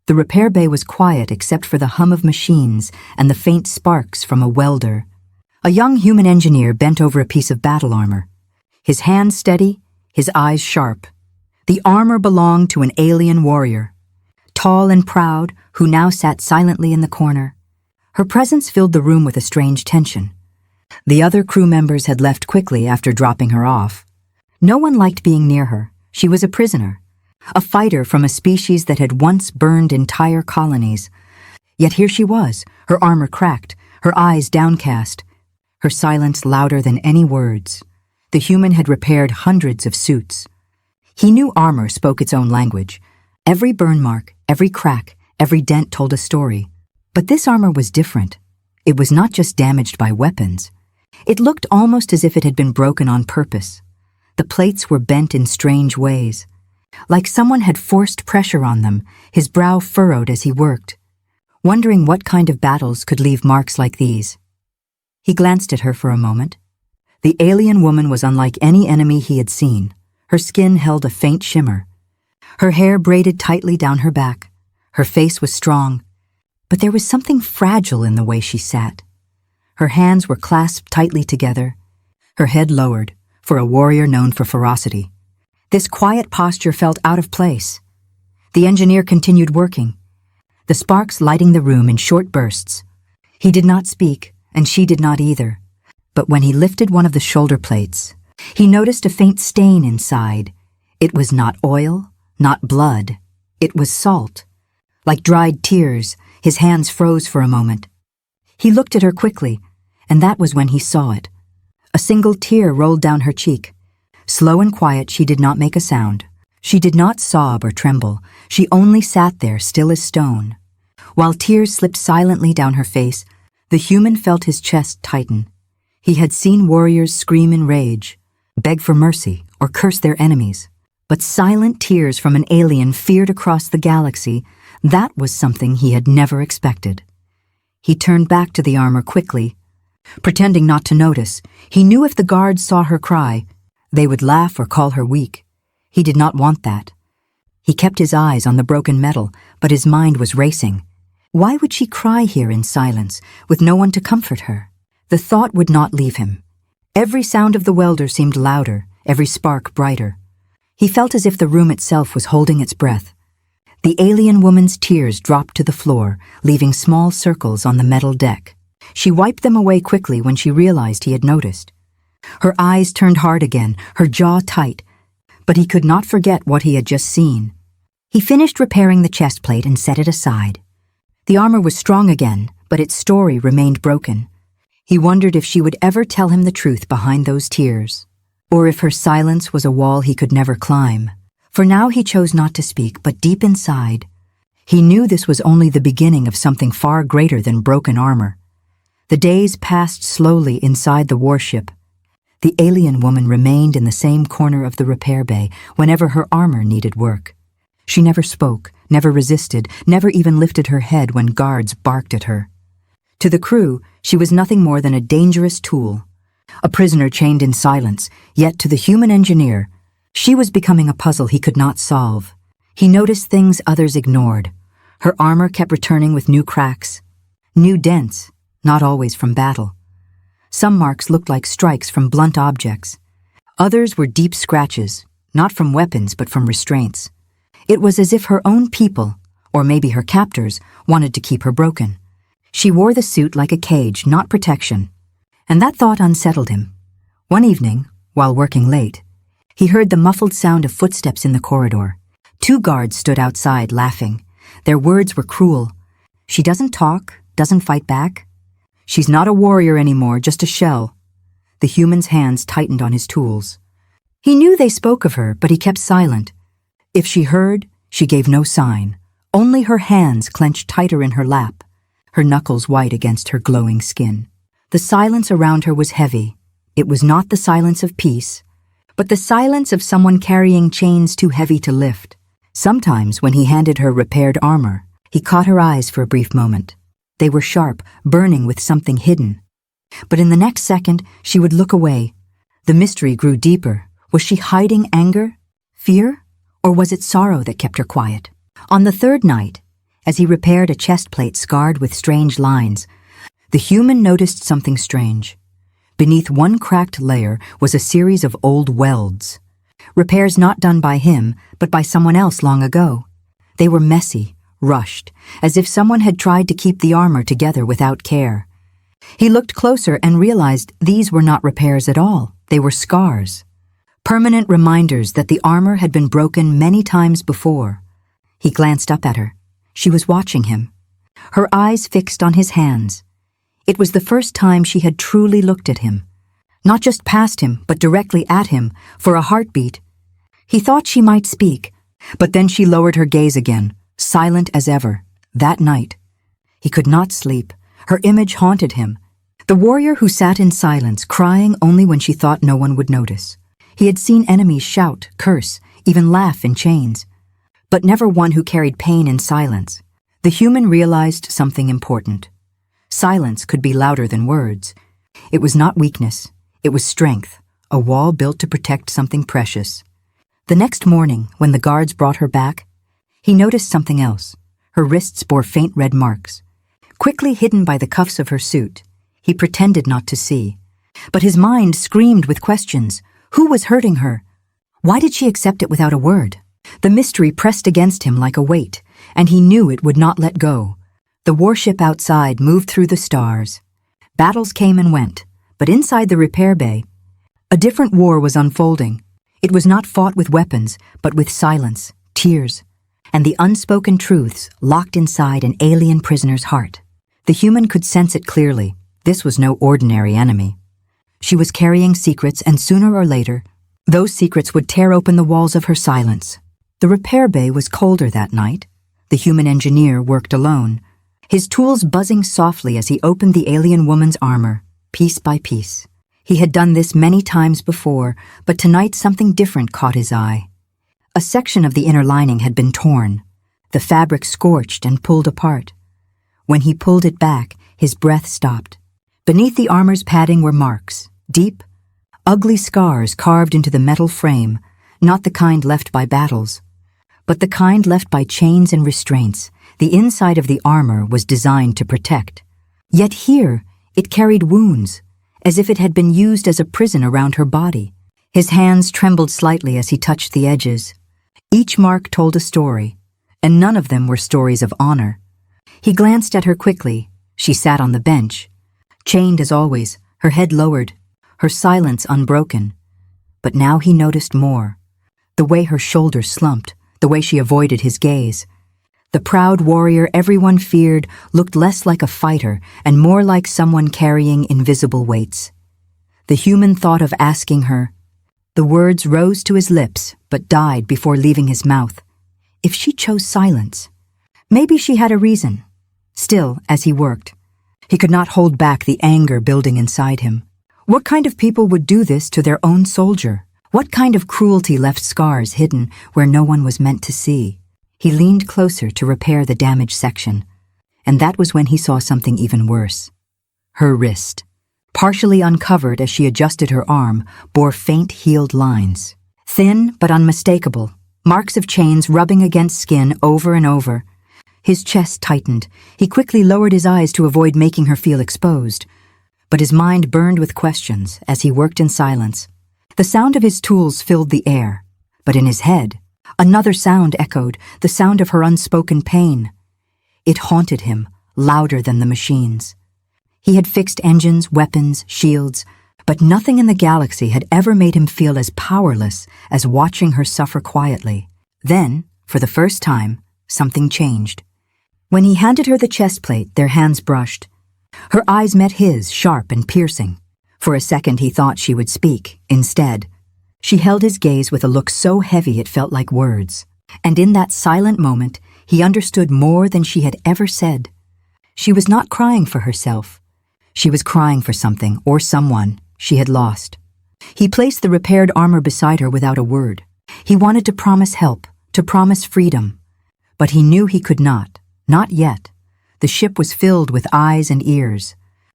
The repair bay was quiet except for the hum of machines and the faint sparks from a welder. A young human engineer bent over a piece of battle armor. His hands steady, his eyes sharp. The armor belonged to an alien warrior, tall and proud, who now sat silently in the corner. Her presence filled the room with a strange tension. The other crew members had left quickly after dropping her off. No one liked being near her. She was a prisoner, a fighter from a species that had once burned entire colonies. Yet here she was, her armor cracked, her eyes downcast, her silence louder than any words. The human had repaired hundreds of suits. He knew armor spoke its own language. Every burn mark, every crack, every dent told a story. But this armor was different. It was not just damaged by weapons. It looked almost as if it had been broken on purpose. The plates were bent in strange ways. Like someone had forced pressure on them, his brow furrowed as he worked, wondering what kind of battles could leave marks like these. He glanced at her for a moment. The alien woman was unlike any enemy he had seen. Her skin held a faint shimmer. Her hair braided tightly down her back. Her face was strong, but there was something fragile in the way she sat. Her hands were clasped tightly together, her head lowered, for a warrior known for ferocity. This quiet posture felt out of place. The engineer continued working, the sparks lighting the room in short bursts. He did not speak, and she did not either. But when he lifted one of the shoulder plates, he noticed a faint stain inside. It was not oil, not blood. It was salt. Like dried tears, his hands froze for a moment. He looked at her quickly, and that was when he saw it. A single tear rolled down her cheek. Slow and quiet, she did not make a sound. She did not sob or tremble. She only sat there, still as stone. While tears slipped silently down her face, the human felt his chest tighten. He had seen warriors scream in rage, beg for mercy, or curse their enemies. But silent tears from an alien feared across the galaxy, that was something he had never expected. He turned back to the armor quickly. Pretending not to notice, he knew if the guards saw her cry, they would laugh or call her weak. He did not want that. He kept his eyes on the broken metal, but his mind was racing. Why would she cry here in silence, with no one to comfort her? The thought would not leave him. Every sound of the welder seemed louder, every spark brighter. He felt as if the room itself was holding its breath. The alien woman's tears dropped to the floor, leaving small circles on the metal deck. She wiped them away quickly when she realized he had noticed. Her eyes turned hard again, her jaw tight, but he could not forget what he had just seen. He finished repairing the chest plate and set it aside. The armor was strong again, but its story remained broken. He wondered if she would ever tell him the truth behind those tears, or if her silence was a wall he could never climb. For now he chose not to speak, but deep inside, he knew this was only the beginning of something far greater than broken armor. The days passed slowly inside the warship. The alien woman remained in the same corner of the repair bay whenever her armor needed work. She never spoke, never resisted, never even lifted her head when guards barked at her. To the crew, she was nothing more than a dangerous tool, a prisoner chained in silence, yet to the human engineer, she was becoming a puzzle he could not solve. He noticed things others ignored. Her armor kept returning with new cracks, new dents, not always from battle. Some marks looked like strikes from blunt objects. Others were deep scratches, not from weapons but from restraints. It was as if her own people, or maybe her captors, wanted to keep her broken. She wore the suit like a cage, not protection. And that thought unsettled him. One evening, while working late, he heard the muffled sound of footsteps in the corridor. 2 guards stood outside, laughing. Their words were cruel. She doesn't talk, doesn't fight back. She's not a warrior anymore, just a shell. The human's hands tightened on his tools. He knew they spoke of her, but he kept silent. If she heard, she gave no sign. Only her hands clenched tighter in her lap, her knuckles white against her glowing skin. The silence around her was heavy. It was not the silence of peace, but the silence of someone carrying chains too heavy to lift. Sometimes, when he handed her repaired armor, he caught her eyes for a brief moment. They were sharp, burning with something hidden. But in the next second, she would look away. The mystery grew deeper. Was she hiding anger, fear, or was it sorrow that kept her quiet? On the 3rd night, As he repaired a chest plate scarred with strange lines, the human noticed something strange. Beneath one cracked layer was a series of old welds. Repairs not done by him, but by someone else long ago. They were messy, rushed, as if someone had tried to keep the armor together without care. He looked closer and realized these were not repairs at all. They were scars. Permanent reminders that the armor had been broken many times before. He glanced up at her. She was watching him, her eyes fixed on his hands. It was the first time she had truly looked at him. Not just past him, but directly at him, for a heartbeat. He thought she might speak, but then she lowered her gaze again, silent as ever. That night, he could not sleep. Her image haunted him. The warrior who sat in silence, crying only when she thought no one would notice. He had seen enemies shout, curse, even laugh in chains, but never one who carried pain in silence. The human realized something important. Silence could be louder than words. It was not weakness. It was strength, a wall built to protect something precious. The next morning, when the guards brought her back, he noticed something else. Her wrists bore faint red marks. Quickly hidden by the cuffs of her suit, he pretended not to see. But his mind screamed with questions. Who was hurting her? Why did she accept it without a word? The mystery pressed against him like a weight, and he knew it would not let go. The warship outside moved through the stars. Battles came and went, but inside the repair bay, a different war was unfolding. It was not fought with weapons, but with silence, tears, and the unspoken truths locked inside an alien prisoner's heart. The human could sense it clearly. This was no ordinary enemy. She was carrying secrets, and sooner or later, those secrets would tear open the walls of her silence. The repair bay was colder that night. The human engineer worked alone, his tools buzzing softly as he opened the alien woman's armor, piece by piece. He had done this many times before, but tonight something different caught his eye. A section of the inner lining had been torn, the fabric scorched and pulled apart. When he pulled it back, his breath stopped. Beneath the armor's padding were marks, deep, ugly scars carved into the metal frame, not the kind left by battles, but the kind left by chains and restraints. The inside of the armor was designed to protect. Yet here, it carried wounds, as if it had been used as a prison around her body. His hands trembled slightly as he touched the edges. Each mark told a story, and none of them were stories of honor. He glanced at her quickly. She sat on the bench, chained as always, her head lowered, her silence unbroken. But now he noticed more. The way her shoulders slumped, the way she avoided his gaze. The proud warrior everyone feared looked less like a fighter and more like someone carrying invisible weights. The human thought of asking her. The words rose to his lips, but died before leaving his mouth. If she chose silence, maybe she had a reason. Still, as he worked, he could not hold back the anger building inside him. What kind of people would do this to their own soldier? What kind of cruelty left scars hidden where no one was meant to see? He leaned closer to repair the damaged section, and that was when he saw something even worse. Her wrist, partially uncovered as she adjusted her arm, bore faint healed lines. Thin but unmistakable, marks of chains rubbing against skin over and over. His chest tightened. He quickly lowered his eyes to avoid making her feel exposed. But his mind burned with questions as he worked in silence. The sound of his tools filled the air, but in his head, another sound echoed, the sound of her unspoken pain. It haunted him, louder than the machines. He had fixed engines, weapons, shields, but nothing in the galaxy had ever made him feel as powerless as watching her suffer quietly. Then, for the first time, something changed. When he handed her the chest plate, their hands brushed. Her eyes met his, sharp and piercing. For a second he thought she would speak. Instead, she held his gaze with a look so heavy it felt like words. And in that silent moment, he understood more than she had ever said. She was not crying for herself. She was crying for something or someone she had lost. He placed the repaired armor beside her without a word. He wanted to promise help, to promise freedom. But he knew he could not yet. The ship was filled with eyes and ears,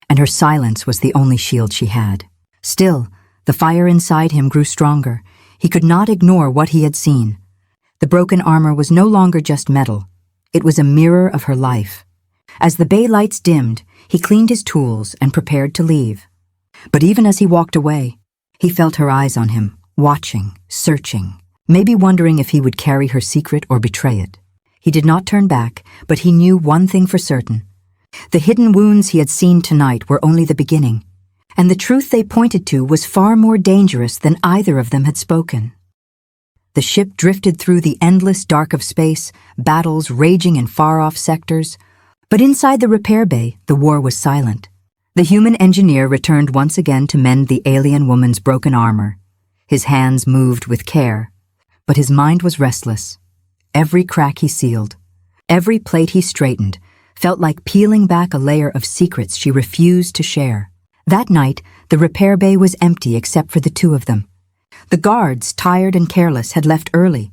and her silence was the only shield she had. Still, the fire inside him grew stronger. He could not ignore what he had seen. The broken armor was no longer just metal. It was a mirror of her life. As the bay lights dimmed, he cleaned his tools and prepared to leave. But even as he walked away, he felt her eyes on him, watching, searching, maybe wondering if he would carry her secret or betray it. He did not turn back, but he knew one thing for certain. The hidden wounds he had seen tonight were only the beginning, and the truth they pointed to was far more dangerous than either of them had spoken. The ship drifted through the endless dark of space, battles raging in far-off sectors. But inside the repair bay, the war was silent. The human engineer returned once again to mend the alien woman's broken armor. His hands moved with care, but his mind was restless. Every crack he sealed, every plate he straightened, felt like peeling back a layer of secrets she refused to share. That night, the repair bay was empty except for the two of them. The guards, tired and careless, had left early.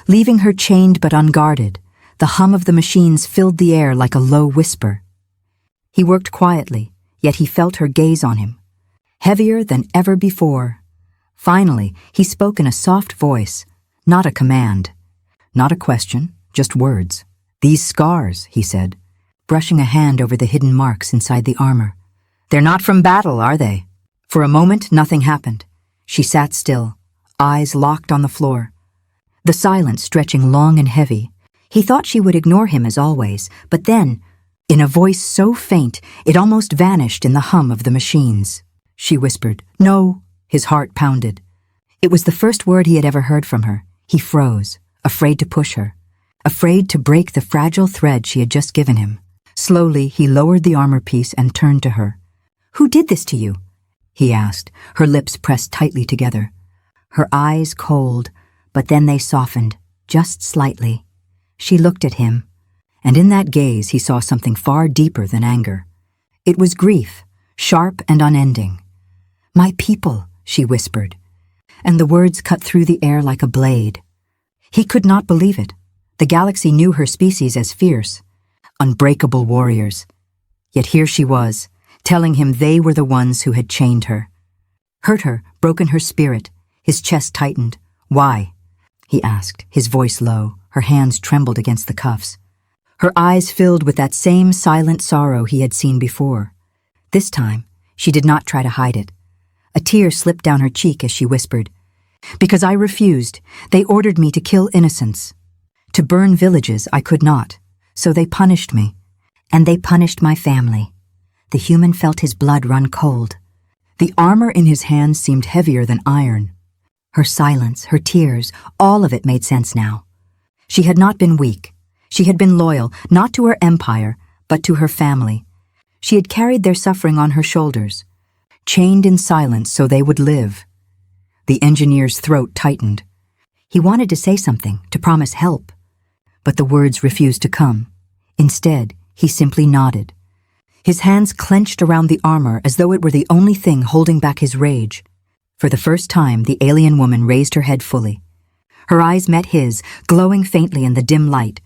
Leaving her chained but unguarded, the hum of the machines filled the air like a low whisper. He worked quietly, yet he felt her gaze on him, heavier than ever before. Finally, he spoke in a soft voice, not a command, not a question, just words. "These scars," he said, brushing a hand over the hidden marks inside the armor. "They're not from battle, are they?" For a moment, nothing happened. She sat still, eyes locked on the floor. The silence stretching long and heavy. He thought she would ignore him as always, but then, in a voice so faint it almost vanished in the hum of the machines, she whispered, "No." His heart pounded. It was the first word he had ever heard from her. He froze, afraid to push her, afraid to break the fragile thread she had just given him. Slowly, he lowered the armor piece and turned to her. "Who did this to you?" he asked, her lips pressed tightly together. Her eyes cold, but then they softened, just slightly. She looked at him, and in that gaze he saw something far deeper than anger. It was grief, sharp and unending. "My people," she whispered, and the words cut through the air like a blade. He could not believe it. The galaxy knew her species as fierce, unbreakable warriors. Yet here she was, telling him they were the ones who had chained her. Hurt her, broken her spirit. His chest tightened. "Why?" he asked, his voice low. Her hands trembled against the cuffs. Her eyes filled with that same silent sorrow he had seen before. This time, she did not try to hide it. A tear slipped down her cheek as she whispered, "Because I refused. They ordered me to kill innocents. To burn villages I could not. So they punished me. And they punished my family." The human felt his blood run cold. The armor in his hands seemed heavier than iron. Her silence, her tears, all of it made sense now. She had not been weak. She had been loyal, not to her empire, but to her family. She had carried their suffering on her shoulders, chained in silence so they would live. The engineer's throat tightened. He wanted to say something, to promise help, but the words refused to come. Instead, he simply nodded. His hands clenched around the armor as though it were the only thing holding back his rage. For the first time, the alien woman raised her head fully. Her eyes met his, glowing faintly in the dim light,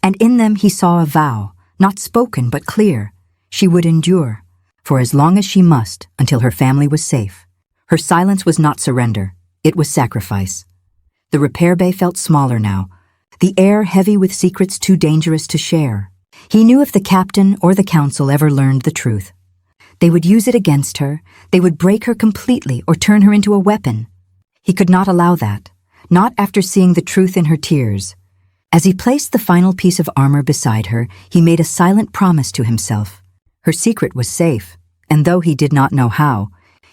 and in them he saw a vow, not spoken but clear. She would endure, for as long as she must, until her family was safe. Her silence was not surrender, it was sacrifice. The repair bay felt smaller now, the air heavy with secrets too dangerous to share. He knew if the captain or the council ever learned the truth, they would use it against her, they would break her completely or turn her into a weapon. He could not allow that, not after seeing the truth in her tears. As he placed the final piece of armor beside her, he made a silent promise to himself. Her secret was safe, and though he did not know how,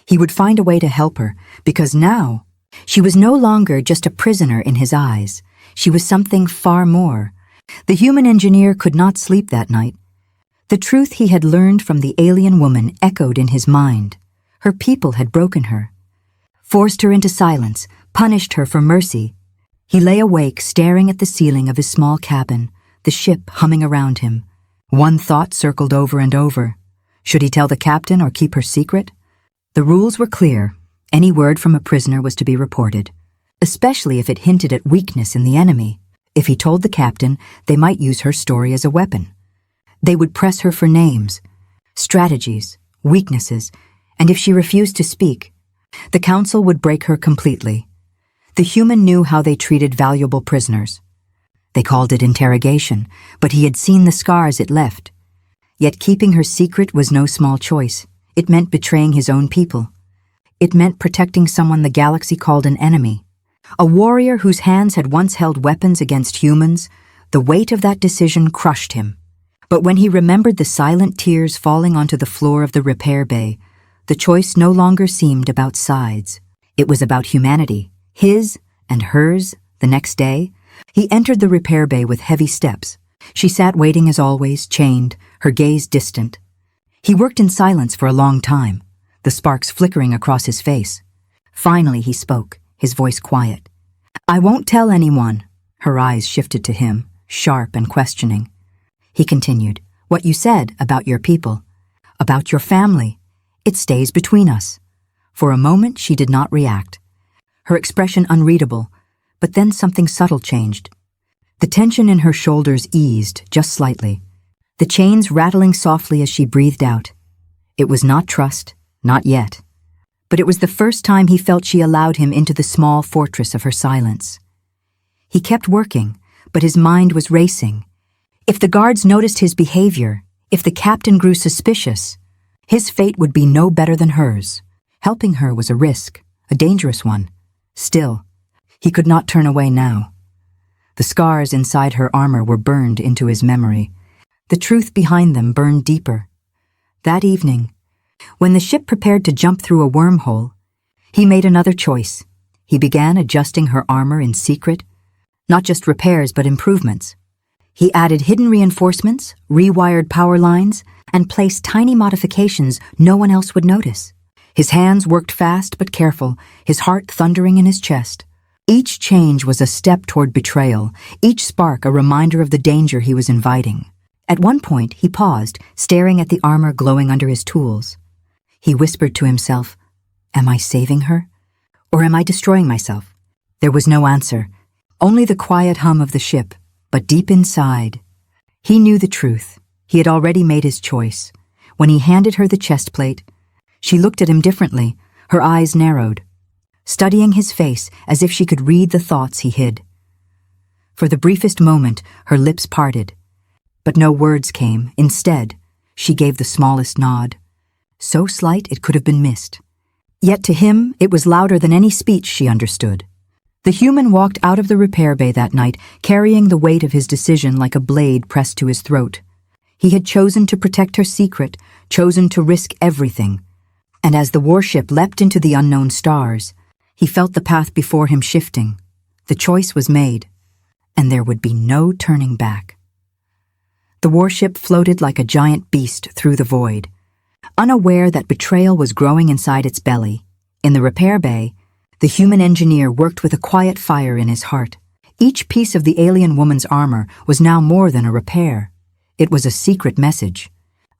he would find a way to help her, because now she was no longer just a prisoner in his eyes. She was something far more. The human engineer could not sleep that night. The truth he had learned from the alien woman echoed in his mind. Her people had broken her, forced her into silence, punished her for mercy. He lay awake, staring at the ceiling of his small cabin, the ship humming around him. One thought circled over and over. Should he tell the captain or keep her secret? The rules were clear. Any word from a prisoner was to be reported, especially if it hinted at weakness in the enemy. If he told the captain, they might use her story as a weapon. They would press her for names, strategies, weaknesses, and if she refused to speak, the council would break her completely. The human knew how they treated valuable prisoners. They called it interrogation, but he had seen the scars it left. Yet keeping her secret was no small choice. It meant betraying his own people. It meant protecting someone the galaxy called an enemy. A warrior whose hands had once held weapons against humans. The weight of that decision crushed him. But when he remembered the silent tears falling onto the floor of the repair bay, the choice no longer seemed about sides. It was about humanity, his and hers. The next day, he entered the repair bay with heavy steps. She sat waiting as always, chained, her gaze distant. He worked in silence for a long time, the sparks flickering across his face. Finally he spoke, his voice quiet. "I won't tell anyone." Her eyes shifted to him, sharp and questioning. He continued, "What you said about your people, about your family, it stays between us." For a moment she did not react, her expression unreadable, but then something subtle changed. The tension in her shoulders eased just slightly, the chains rattling softly as she breathed out. It was not trust, not yet, but it was the first time he felt she allowed him into the small fortress of her silence. He kept working, but his mind was racing. If the guards noticed his behavior, if the captain grew suspicious, his fate would be no better than hers. Helping her was a risk, a dangerous one. Still, he could not turn away now. The scars inside her armor were burned into his memory. The truth behind them burned deeper. That evening, when the ship prepared to jump through a wormhole, he made another choice. He began adjusting her armor in secret, not just repairs but improvements. He added hidden reinforcements, rewired power lines, and placed tiny modifications no one else would notice. His hands worked fast but careful, his heart thundering in his chest. Each change was a step toward betrayal, each spark a reminder of the danger he was inviting. At one point, he paused, staring at the armor glowing under his tools. He whispered to himself, "Am I saving her? Or am I destroying myself?" There was no answer, only the quiet hum of the ship, but deep inside, he knew the truth. He had already made his choice. When he handed her the chest plate, she looked at him differently, her eyes narrowed, studying his face as if she could read the thoughts he hid. For the briefest moment, her lips parted, but no words came. Instead, she gave the smallest nod, so slight it could have been missed. Yet to him, it was louder than any speech she understood. The human walked out of the repair bay that night, carrying the weight of his decision like a blade pressed to his throat. He had chosen to protect her secret, chosen to risk everything. And as the warship leapt into the unknown stars, he felt the path before him shifting. The choice was made, and there would be no turning back. The warship floated like a giant beast through the void, unaware that betrayal was growing inside its belly. In the repair bay, the human engineer worked with a quiet fire in his heart. Each piece of the alien woman's armor was now more than a repair. It was a secret message,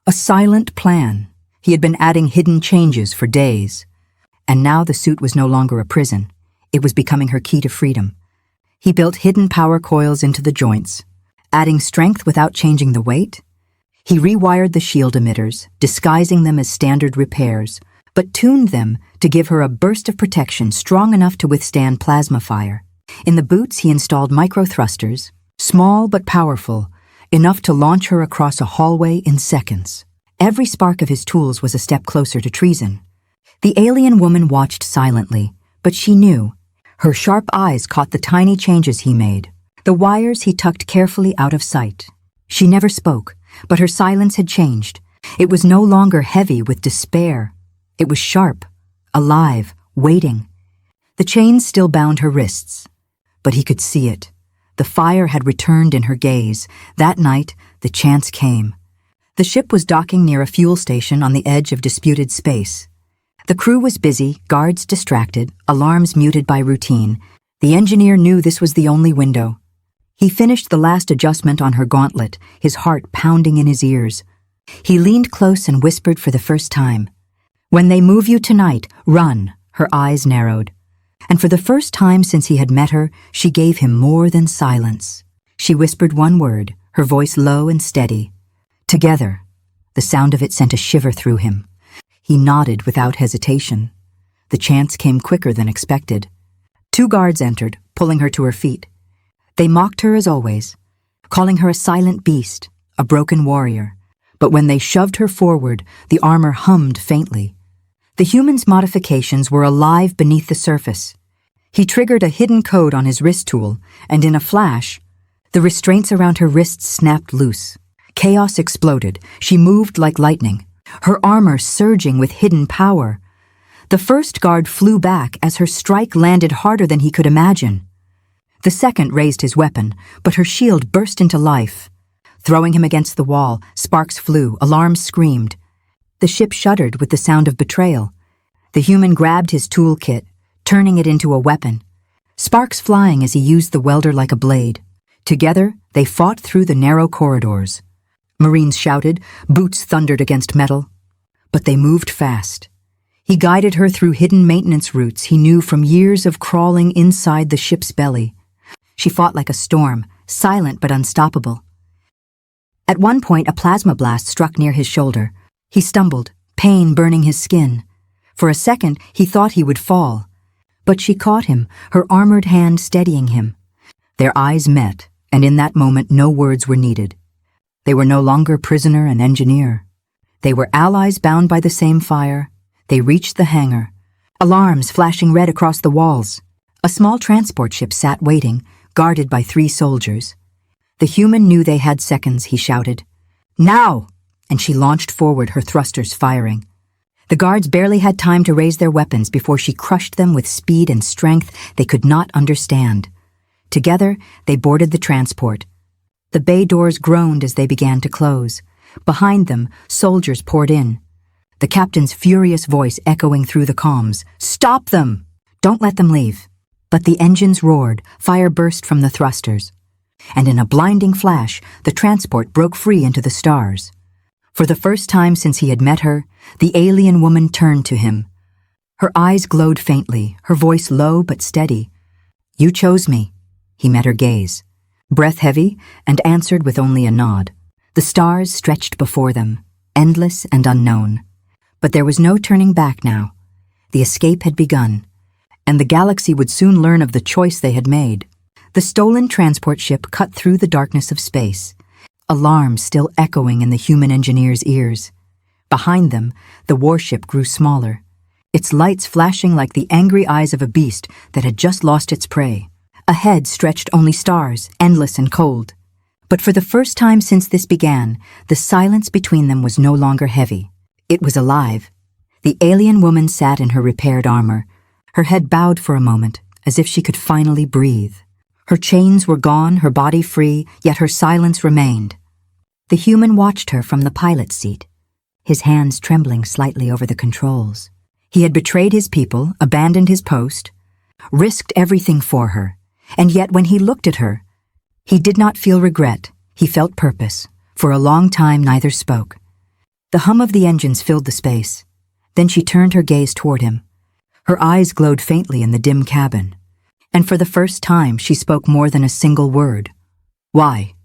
a silent plan. He had been adding hidden changes for days. And now the suit was no longer a prison. It was becoming her key to freedom. He built hidden power coils into the joints, adding strength without changing the weight. He rewired the shield emitters, disguising them as standard repairs, but tuned them to give her a burst of protection strong enough to withstand plasma fire. In the boots, he installed micro-thrusters, small but powerful, enough to launch her across a hallway in seconds. Every spark of his tools was a step closer to treason. The alien woman watched silently, but she knew. Her sharp eyes caught the tiny changes he made, the wires he tucked carefully out of sight. She never spoke, but her silence had changed. It was no longer heavy with despair. It was sharp, alive, waiting. The chains still bound her wrists, but he could see it. The fire had returned in her gaze. That night, the chance came. The ship was docking near a fuel station on the edge of disputed space. The crew was busy, guards distracted, alarms muted by routine. The engineer knew this was the only window. He finished the last adjustment on her gauntlet, his heart pounding in his ears. He leaned close and whispered for the first time, "When they move you tonight, run." Her eyes narrowed. And for the first time since he had met her, she gave him more than silence. She whispered one word, her voice low and steady. "Together." The sound of it sent a shiver through him. He nodded without hesitation. The chance came quicker than expected. 2 guards entered, pulling her to her feet. They mocked her as always, calling her a silent beast, a broken warrior. But when they shoved her forward, the armor hummed faintly. The human's modifications were alive beneath the surface. He triggered a hidden code on his wrist tool, and in a flash, the restraints around her wrists snapped loose. Chaos exploded. She moved like lightning, her armor surging with hidden power. The first guard flew back as her strike landed harder than he could imagine. The second raised his weapon, but her shield burst into life. Throwing him against the wall, sparks flew, alarms screamed. The ship shuddered with the sound of betrayal. The human grabbed his toolkit, turning it into a weapon, sparks flying as he used the welder like a blade. Together, they fought through the narrow corridors. Marines shouted, boots thundered against metal. But they moved fast. He guided her through hidden maintenance routes he knew from years of crawling inside the ship's belly. She fought like a storm, silent but unstoppable. At one point, a plasma blast struck near his shoulder. He stumbled, pain burning his skin. For a second, he thought he would fall. But she caught him, her armored hand steadying him. Their eyes met, and in that moment no words were needed. They were no longer prisoner and engineer. They were allies bound by the same fire. They reached the hangar, alarms flashing red across the walls. A small transport ship sat waiting, guarded by 3 soldiers. The human knew they had seconds, he shouted. Now! And she launched forward, her thrusters firing. The guards barely had time to raise their weapons before she crushed them with speed and strength they could not understand. Together, they boarded the transport. The bay doors groaned as they began to close. Behind them, soldiers poured in. The captain's furious voice echoing through the comms. Stop them! Don't let them leave. But the engines roared, fire burst from the thrusters. And in a blinding flash, the transport broke free into the stars. For the first time since he had met her, the alien woman turned to him. Her eyes glowed faintly, her voice low but steady. You chose me. He met her gaze, breath heavy, and answered with only a nod. The stars stretched before them, endless and unknown. But there was no turning back now. The escape had begun, and the galaxy would soon learn of the choice they had made. The stolen transport ship cut through the darkness of space, alarms still echoing in the human engineer's ears. Behind them, the warship grew smaller, its lights flashing like the angry eyes of a beast that had just lost its prey. Ahead stretched only stars, endless and cold. But for the first time since this began, the silence between them was no longer heavy. It was alive. The alien woman sat in her repaired armor, her head bowed for a moment, as if she could finally breathe. Her chains were gone, her body free, yet her silence remained. The human watched her from the pilot's seat, his hands trembling slightly over the controls. He had betrayed his people, abandoned his post, risked everything for her, and yet when he looked at her, he did not feel regret, he felt purpose. For a long time neither spoke. The hum of the engines filled the space. Then she turned her gaze toward him. Her eyes glowed faintly in the dim cabin. And for the first time she spoke more than a single word. Why?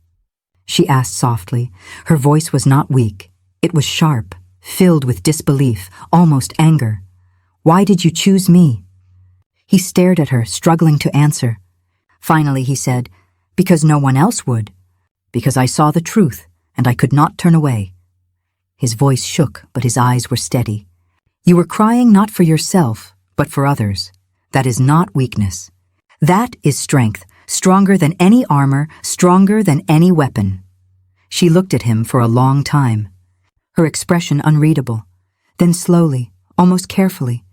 She asked softly. Her voice was not weak. It was sharp, filled with disbelief, almost anger. Why did you choose me? He stared at her, struggling to answer. Finally he said, because no one else would. Because I saw the truth, and I could not turn away. His voice shook, but his eyes were steady. You were crying not for yourself, but for others. That is not weakness. That is strength, stronger than any armor, stronger than any weapon. She looked at him for a long time, her expression unreadable. Then slowly, almost carefully,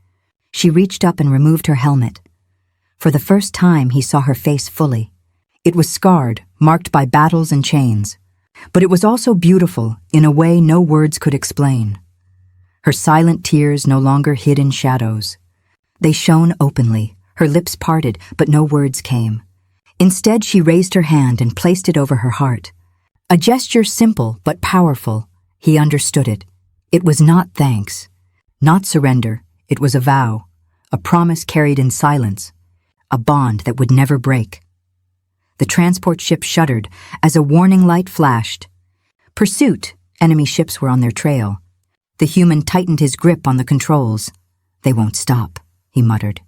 she reached up and removed her helmet. For the first time he saw her face fully. It was scarred, marked by battles and chains. But it was also beautiful in a way no words could explain. Her silent tears no longer hid in shadows. They shone openly, her lips parted, but no words came. Instead, she raised her hand and placed it over her heart. A gesture simple but powerful. He understood it. It was not thanks, not surrender. It was a vow, a promise carried in silence, a bond that would never break. The transport ship shuddered as a warning light flashed. Pursuit! Enemy ships were on their trail. The human tightened his grip on the controls. They won't stop, he muttered.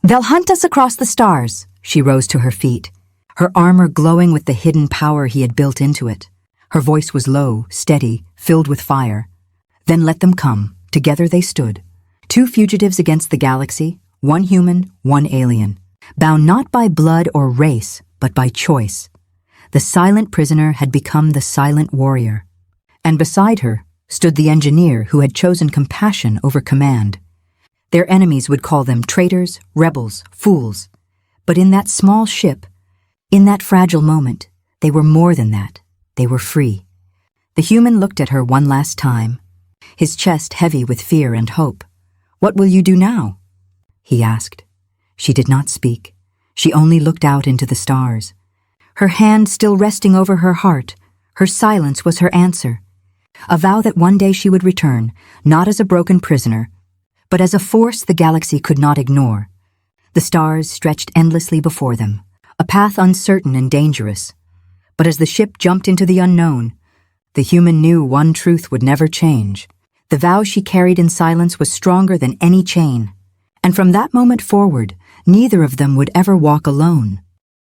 They'll hunt us across the stars. She rose to her feet. her armor glowing with the hidden power he had built into it. Her voice was low, steady, filled with fire. Then let them come. Together they stood. Two fugitives against the galaxy, one human, one alien, bound not by blood or race, but by choice. The silent prisoner had become the silent warrior. And beside her stood the engineer who had chosen compassion over command. Their enemies would call them traitors, rebels, fools. But in that small ship, in that fragile moment, they were more than that. They were free. The human looked at her one last time, his chest heavy with fear and hope. "What will you do now?" he asked. She did not speak. She only looked out into the stars. Her hand still resting over her heart, her silence was her answer. A vow that one day she would return, not as a broken prisoner, but as a force the galaxy could not ignore. The stars stretched endlessly before them, a path uncertain and dangerous. But as the ship jumped into the unknown, the human knew one truth would never change. The vow she carried in silence was stronger than any chain. And from that moment forward, neither of them would ever walk alone.